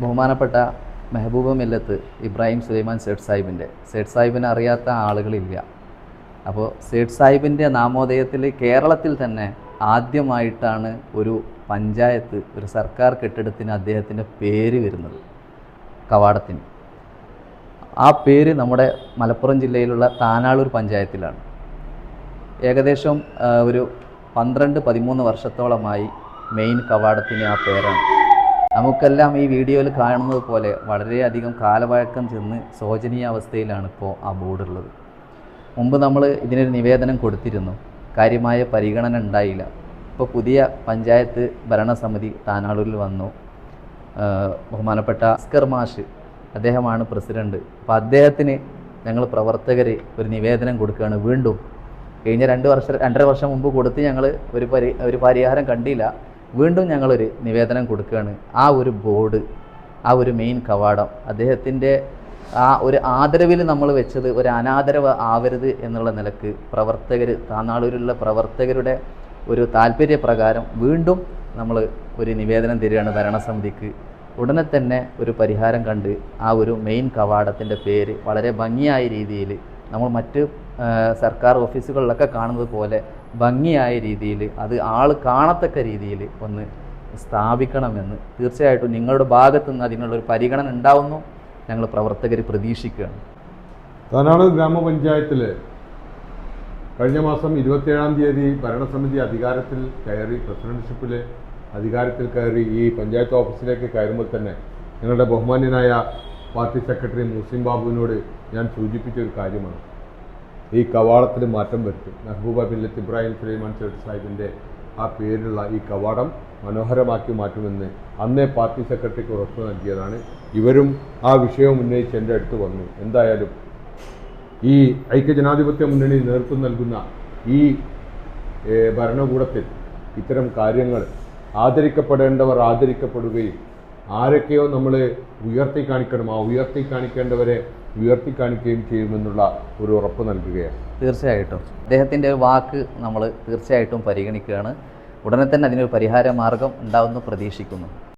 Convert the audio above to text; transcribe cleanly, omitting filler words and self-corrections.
ബഹുമാനപ്പെട്ട മെഹബൂബ മില്ലത്ത് ഇബ്രാഹിം സുലൈമാൻ സേഠ് സാഹിബിനെ അറിയാത്ത ആളുകളില്ല. അപ്പോൾ സേഠ് സാഹിബിൻ്റെ നാമോദയത്തിൽ കേരളത്തിൽ തന്നെ ആദ്യമായിട്ടാണ് ഒരു പഞ്ചായത്ത്, ഒരു സർക്കാർ കെട്ടിടത്തിന് അദ്ദേഹത്തിൻ്റെ പേര് വരുന്നത്, കവാടത്തിന്. ആ പേര് നമ്മുടെ മലപ്പുറം ജില്ലയിലുള്ള താനാളൂർ പഞ്ചായത്തിലാണ്. ഏകദേശം ഒരു 12-13 വർഷത്തോളമായി മെയിൻ കവാടത്തിന് ആ പേരാണ്. നമുക്കെല്ലാം ഈ വീഡിയോയിൽ കാണുന്നത് പോലെ വളരെയധികം കാലപഴക്കം ചെന്ന് ശോചനീയാവസ്ഥയിലാണ് ഇപ്പോൾ ആ ബോർഡുള്ളത്. മുമ്പ് നമ്മൾ ഇതിനൊരു നിവേദനം കൊടുത്തിരുന്നു, കാര്യമായ പരിഗണന ഉണ്ടായില്ല. ഇപ്പോൾ പുതിയ പഞ്ചായത്ത് ഭരണസമിതി താനാളൂരിൽ വന്നു. ബഹുമാനപ്പെട്ട അസ്കർ മാഷ് അദ്ദേഹമാണ് പ്രസിഡന്റ്. അപ്പോൾ അദ്ദേഹത്തിന് ഞങ്ങൾ പ്രവർത്തകർ ഒരു നിവേദനം കൊടുക്കുകയാണ്. വീണ്ടും കഴിഞ്ഞ 2-2.5 വർഷം മുമ്പ് കൊടുത്ത് ഞങ്ങൾ ഒരു പരിഹാരം കണ്ടില്ല. വീണ്ടും ഞങ്ങളൊരു നിവേദനം കൊടുക്കുകയാണ്. ആ ഒരു ബോർഡ്, ആ ഒരു മെയിൻ കവാടം, അദ്ദേഹത്തിൻ്റെ ആ ഒരു ആദരവിൽ നമ്മൾ വെച്ചത് ഒരു അനാദരവ് ആവരുത് എന്നുള്ള നിലക്ക് താനാളൂരിലുള്ള പ്രവർത്തകരുടെ ഒരു താല്പര്യപ്രകാരം വീണ്ടും നമ്മൾ ഒരു നിവേദനം തരികയാണ് ഭരണസമിതിക്ക്. ഉടനെ തന്നെ ഒരു പരിഹാരം കണ്ട് ആ ഒരു മെയിൻ കവാടത്തിൻ്റെ പേര് വളരെ ഭംഗിയായ രീതിയിൽ നമ്മൾ മറ്റ് സർക്കാർ ഓഫീസുകളിലൊക്കെ കാണുന്നത് പോലെ ഭംഗിയായ രീതിയിൽ അത് ആൾ കാണത്തക്ക രീതിയിൽ ഒന്ന് സ്ഥാപിക്കണമെന്ന് തീർച്ചയായിട്ടും നിങ്ങളുടെ ഭാഗത്തുനിന്ന് അതിനുള്ളൊരു പരിഗണന ഉണ്ടാവുന്നു ഞങ്ങൾ പ്രവർത്തകർ പ്രതീക്ഷിക്കുകയാണ്. താനാളൂർ ഗ്രാമപഞ്ചായത്തിൽ കഴിഞ്ഞ മാസം 27-ാം തീയതി ഭരണസമിതി അധികാരത്തിൽ കയറി, പ്രസിഡന്റ്ഷിപ്പിൽ അധികാരത്തിൽ കയറി ഈ പഞ്ചായത്ത് ഓഫീസിലേക്ക് കയറുമ്പോൾ തന്നെ ഞങ്ങളുടെ ബഹുമാന്യനായ പാർട്ടി സെക്രട്ടറി മുസ്ലിം ബാബുവിനോട് ഞാൻ സൂചിപ്പിച്ചൊരു കാര്യമാണ്, ഈ കവാടത്തിൽ മാറ്റം വരുത്തും. മെഹബൂബ മില്ലത്ത് ഇബ്രാഹിം സുലൈമാൻ സേഠ് സാഹിബിൻ്റെ ആ പേരുള്ള ഈ കവാടം മനോഹരമാക്കി മാറ്റുമെന്ന് അന്നേ പാർട്ടി സെക്രട്ടറിക്ക് ഉറപ്പ് നൽകിയതാണ്. ഇവരും ആ വിഷയം ഉന്നയിച്ച് എൻ്റെ അടുത്ത് വന്നു. എന്തായാലും ഈ ഐക്യജനാധിപത്യ മുന്നണി നേതൃത്വം നൽകുന്ന ഈ ഭരണകൂടത്തിൽ ഇത്തരം കാര്യങ്ങൾ ആദരിക്കപ്പെടേണ്ടവർ ആദരിക്കപ്പെടുകയും ആരൊക്കെയോ നമ്മൾ ഉയർത്തി കാണിക്കണം, ആ ഉയർത്തി കാണിക്കേണ്ടവരെ ഉയർത്തി കാണിക്കുകയും ചെയ്യുമെന്നുള്ള ഒരു ഉറപ്പ് നൽകുകയാണ്. തീർച്ചയായിട്ടും അദ്ദേഹത്തിൻ്റെ വാക്ക് നമ്മൾ തീർച്ചയായിട്ടും പരിഗണിക്കുകയാണ്. ഉടനെ തന്നെ അതിനൊരു പരിഹാര മാർഗം ഉണ്ടാവുമെന്ന് പ്രതീക്ഷിക്കുന്നു.